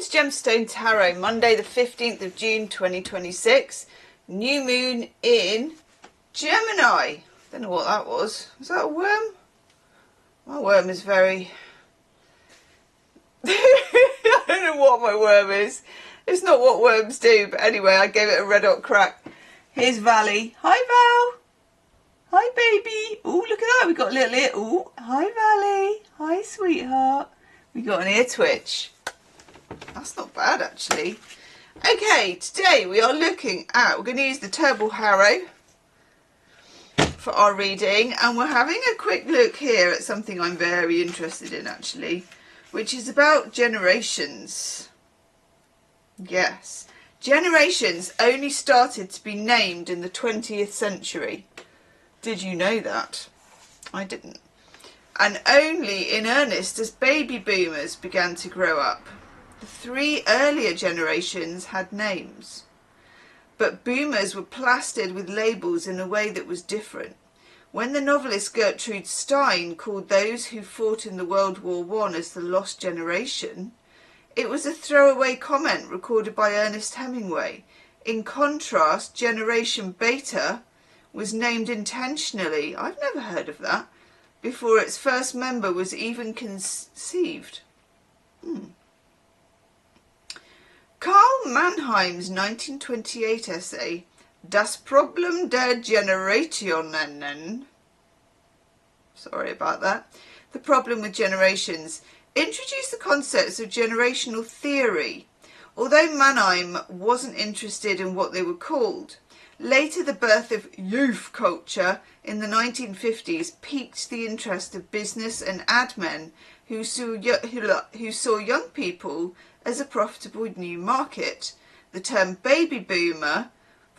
Dawn's Gemstone Tarot, Monday the 15th of June 2026. New moon in Gemini. Don't know what that was. Was that a worm? My worm is very... I don't know what my worm is. It's not what worms do, but anyway, I gave it a red hot crack. Here's Valley. Hi, Val. Hi, baby. Oh, look at that. We got a little ear. Oh, hi, Valley. Hi, sweetheart. We got an ear twitch. That's not bad, actually. Okay, today we are looking at, we're going to use the Turtle Harrow for our reading, and we're having a quick look here at something I'm very interested in, actually, which is about generations. Yes, generations only started to be named in the 20th century. Did you know that? I didn't. And only in earnest as baby boomers began to grow up. The three earlier generations had names, but boomers were plastered with labels in a way that was different. When the novelist Gertrude Stein called those who fought in the World War I as the lost generation, it was a throwaway comment recorded by Ernest Hemingway. In contrast, Generation Beta was named intentionally, I've never heard of that, before its first member was even conceived. Karl Mannheim's 1928 essay, Das Problem der Generationen, sorry about that, The Problem with Generations, introduced the concepts of generational theory. Although Mannheim wasn't interested in what they were called, later the birth of youth culture in the 1950s piqued the interest of business and ad men who saw young people as a profitable new market. The term baby boomer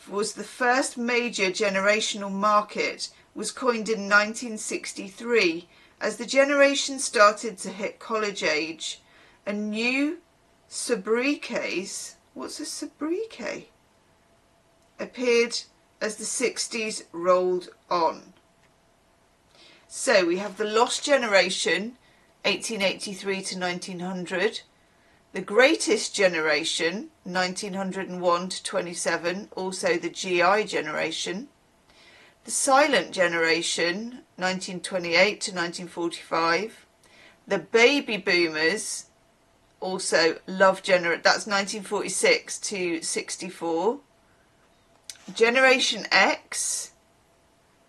was the first major generational market, was coined in 1963 as the generation started to hit college age. A new sobriquet, what's a sobriquet, appeared as the 60s rolled on. So we have the lost generation, 1883 to 1900, the greatest generation, 1901 to 27, also the GI generation, the silent generation, 1928 to 1945, the baby boomers, also that's 1946 to 64, Generation X,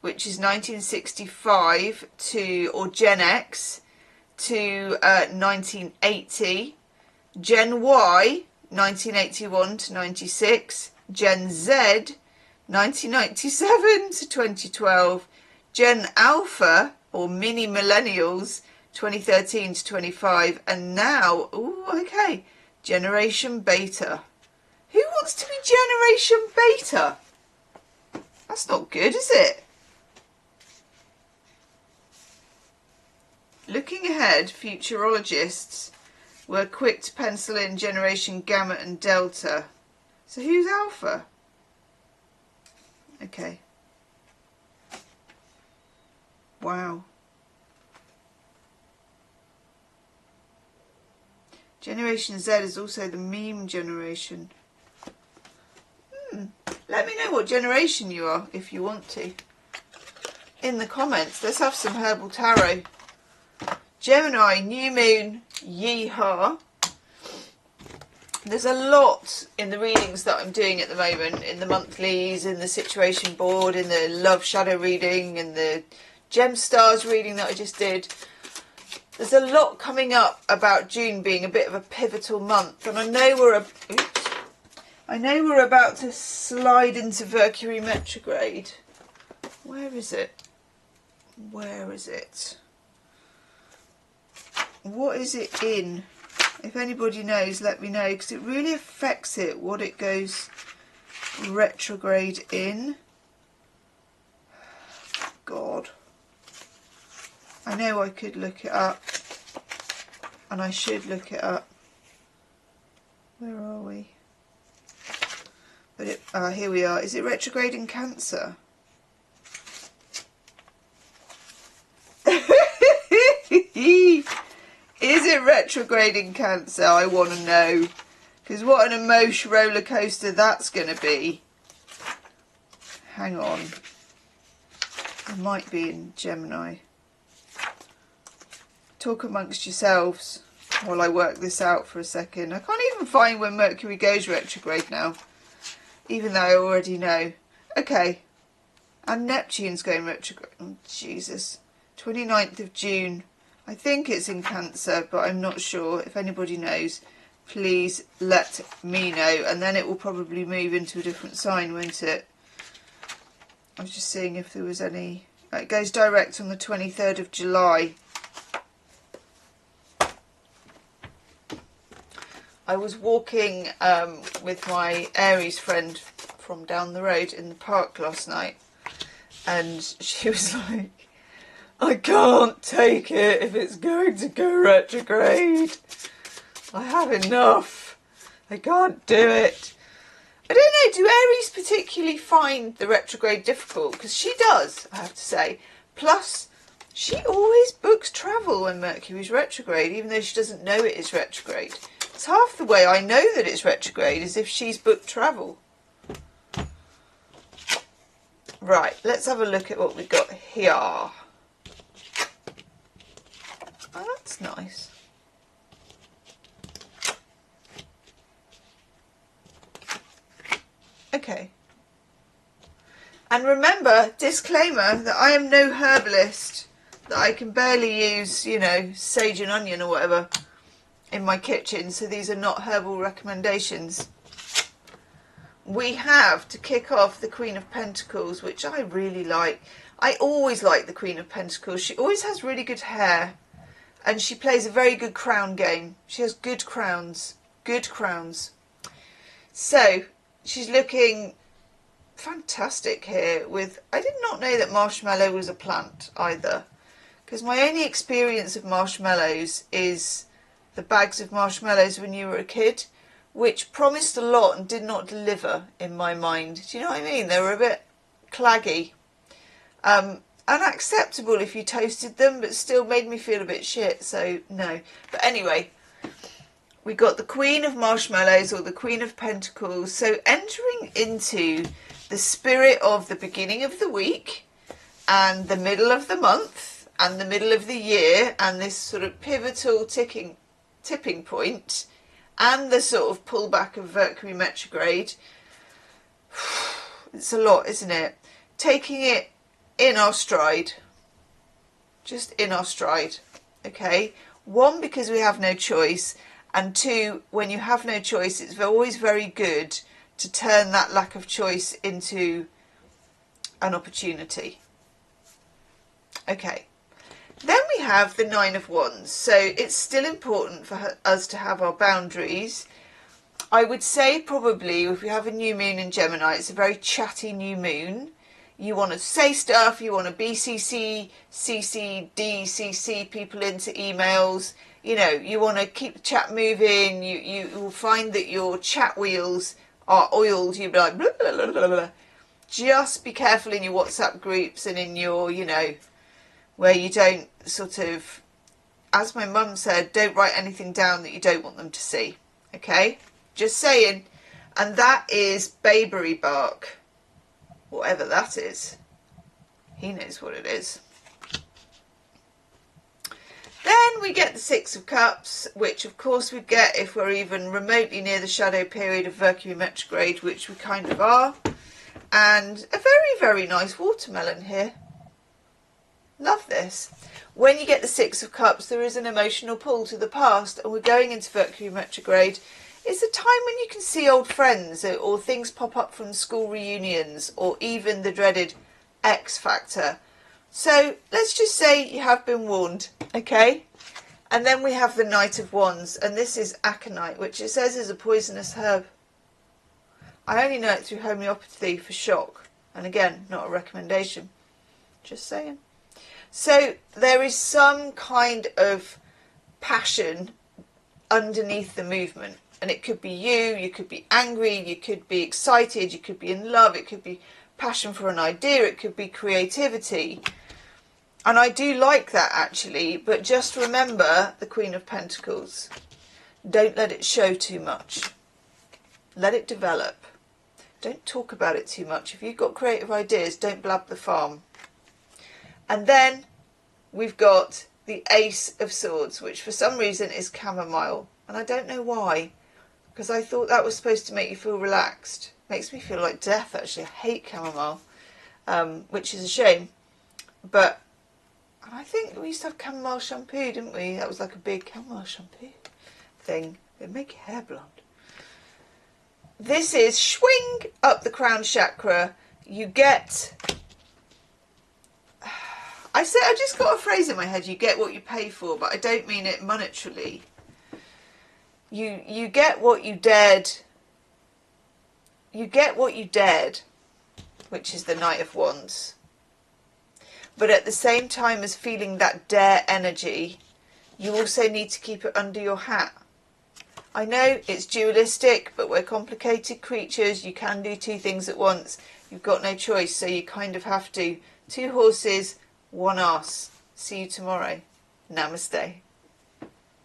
which is 1965 to, or Gen X, to 1980, Gen Y, 1981 to 96, Gen Z, 1997 to 2012, Gen Alpha, or Mini Millennials, 2013 to 25, and now, Generation Beta. Who wants to be Generation Beta? That's not good, is it? Looking ahead, futurologists were quick to pencil in Generation Gamma and Delta. So who's Alpha? Okay. Wow. Generation Z is also the meme generation. Let me know what generation you are, if you want to, in the comments. Let's have some herbal tarot. Gemini, new moon, yeehaw. There's a lot in the readings that I'm doing at the moment, in the monthlies, in the situation board, in the love shadow reading, in the gem stars reading that I just did. There's a lot coming up about June being a bit of a pivotal month, and I know we're about to slide into Mercury retrograde. Where is it? Where is it? What is it in? If anybody knows, let me know, because it really affects it, what it goes retrograde in. God. I know I could look it up, and I should look it up. Where are we? But here we are. Is it retrograde in Cancer? Is it retrograde in Cancer? I want to know. Because what an emotion roller coaster that's going to be. Hang on. I might be in Gemini. Talk amongst yourselves while I work this out for a second. I can't even find when Mercury goes retrograde now, even though I already know. Okay. And Neptune's going retrograde. Oh, Jesus. 29th of June. I think it's in Cancer, but I'm not sure. If anybody knows, please let me know. And then it will probably move into a different sign, won't it? I was just seeing if there was any... It goes direct on the 23rd of July. I was walking with my Aries friend from down the road in the park last night, and she was like, I can't take it if it's going to go retrograde. I have enough. I can't do it. I don't know, do Aries particularly find the retrograde difficult? Because she does, I have to say. Plus, she always books travel when Mercury's retrograde, even though she doesn't know it is retrograde. It's half the way I know that it's retrograde is if she's booked travel. Right, let's have a look at what we've got here. Oh, that's nice. Okay. And remember, disclaimer, that I am no herbalist, that I can barely use, you know, sage and onion or whatever in my kitchen, so these are not herbal recommendations. We have, to kick off, the Queen of Pentacles, which I really like. I always like the Queen of Pentacles. She always has really good hair, and she plays a very good crown game. She has good crowns. Good crowns. So, she's looking fantastic here with... I did not know that marshmallow was a plant either, because my only experience of marshmallows is the bags of marshmallows when you were a kid, which promised a lot and did not deliver in my mind. Do you know what I mean? They were a bit claggy. Unacceptable if you toasted them, but still made me feel a bit shit, so no. But anyway, we got the Queen of Marshmallows, or the Queen of Pentacles. So entering into the spirit of the beginning of the week and the middle of the month and the middle of the year, and this sort of pivotal tipping point, and the sort of pullback of Mercury retrograde. It's a lot, isn't it? Taking it in our stride. Just in our stride. Okay? One, because we have no choice. And two, when you have no choice, it's always very good to turn that lack of choice into an opportunity. Okay. Then we have the Nine of Wands. So it's still important for us to have our boundaries. I would say probably if we have a new moon in Gemini, it's a very chatty new moon. You want to say stuff, you want to BCC, CC, DCC people into emails. You know, you want to keep the chat moving. You will find that your chat wheels are oiled. You'll be like, blah, blah, blah, blah, blah. Just be careful in your WhatsApp groups and in your, you know, where you don't sort of, as my mum said, don't write anything down that you don't want them to see. Okay? Just saying. And that is bayberry bark. Whatever that is. He knows what it is. Then we get the Six of Cups, which of course we get if we're even remotely near the shadow period of Mercury retrograde, which we kind of are. And a very, very nice watermelon here. Love this. When you get the Six of Cups, there is an emotional pull to the past, and we're going into Mercury retrograde. It's a time when you can see old friends, or things pop up from school reunions, or even the dreaded X Factor. So let's just say you have been warned, okay? And then we have the Knight of Wands, and this is aconite, which it says is a poisonous herb. I only know it through homeopathy for shock, and again, not a recommendation. Just saying. So there is some kind of passion underneath the movement. And it could be you could be angry, you could be excited, you could be in love, it could be passion for an idea, it could be creativity. And I do like that actually, but just remember the Queen of Pentacles. Don't let it show too much. Let it develop. Don't talk about it too much. If you've got creative ideas, don't blab the farm. And then we've got the Ace of Swords, which for some reason is chamomile. And I don't know why, because I thought that was supposed to make you feel relaxed. Makes me feel like death, actually. I hate chamomile, which is a shame. But I think we used to have chamomile shampoo, didn't we? That was like a big chamomile shampoo thing. It'd make your hair blonde. This is swing up the crown chakra. You get... I just got a phrase in my head, you get what you pay for, but I don't mean it monetarily. You get what you dared. You get what you dared, which is the Knight of Wands. But at the same time as feeling that dare energy, you also need to keep it under your hat. I know it's dualistic, but we're complicated creatures. You can do two things at once. You've got no choice, so you kind of have to. 2 horses, 1 ass. See you tomorrow. Namaste.